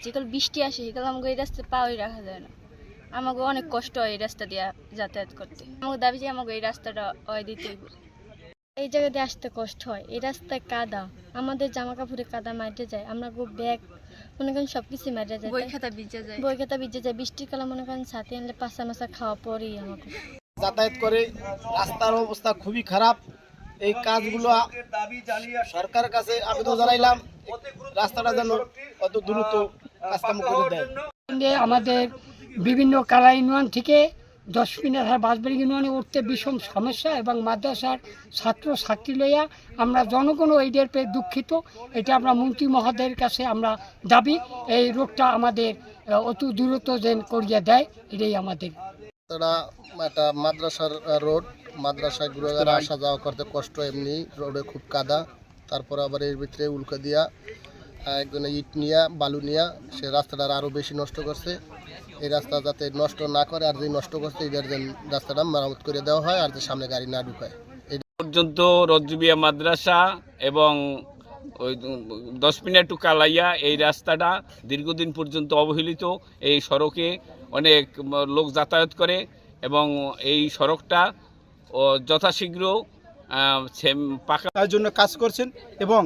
যেগুলো বৃষ্টি আসে সেগুলো আমাকে এই রাস্তায় পাওয়াই রাখা যায় না। আমাকে অনেক কষ্ট হয় এই রাস্তা দিয়ে যাতায়াত করতে। আমাকে দাবি যে আমাকে এই রাস্তাটা হয় দিতেই। এই জায়গাতে আসতে কষ্ট হয়, এই রাস্তায় কাদা, আমাদের জামা কাপড়ে কাদা মাঠে যায়, আমরা ব্যাগ মনে করেন সবকিছু মাঠে যায়, বই খাতা ভিজে যায়। বৃষ্টির কালে মনে করেন ছাতি আনলে পাশা মাছা খাওয়া পরেই আমাকে যাতায়াত করে। রাস্তার অবস্থা খুবই খারাপ। এই কাজগুলো সরকারের কাছে আবেদন জানাইলাম, রাস্তাটা যেন অত দ্রুত কাজকাম করে দেয়। আমাদের বিভিন্ন কালা ইউনিয়ন থেকে 10 মিনিট বাঁশবাড়ি ইউনিয়নে উঠতে ভীষণ সমস্যা এবং মাদ্রাসার ছাত্র ছাত্রী লইয়া আমরা জনগণও এইদের পেয়ে দুঃখিত। এটা আমরা মন্ত্রী মহোদয়ের কাছে আমরা দাবি, এই রোডটা আমাদের অতি দ্রুত যেন করিয়ে দেয়, এটাই আমাদের। তারা একটা মাদ্রাসার রোড, মাদ্রাসায় গুরুগারা আসা যাওয়া করতে কষ্ট, এমনি রোডে খুব কাদা। তারপর আবার এর ভিতরে উল্কা দিয়া একজনে ইট নিয়া বালু নিয়া সে রাস্তাটা আরও বেশি নষ্ট করছে। এই রাস্তা যাতে নষ্ট না করে, আর যে নষ্ট করছে এদের যেন রাস্তাটা মেরামত করে দেওয়া হয়, আর যে সামনে গাড়ি না ঢুকায়। এই পর্যন্ত রজ্জুবিয়া মাদ্রাসা এবং ওই 10 মিনিট টু কালাইয়া এই রাস্তাটা দীর্ঘদিন পর্যন্ত অবহেলিত। এই সড়কে অনেক লোক যাতায়াত করে এবং এই সড়কটা যথাশীঘ্র পাকা তার জন্য কাজ করছেন এবং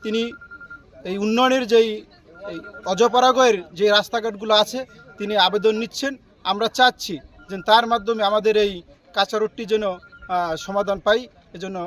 তিনি এই উন্নয়নের যেই অজপাড়াগয়ের যে রাস্তাঘাটগুলো আছে তিনি আবেদন নিচ্ছেন। আমরা চাচ্ছি যে তার মাধ্যমে আমাদের এই কাঁচা রোডটি যেন সমাধান পাই, এজন্য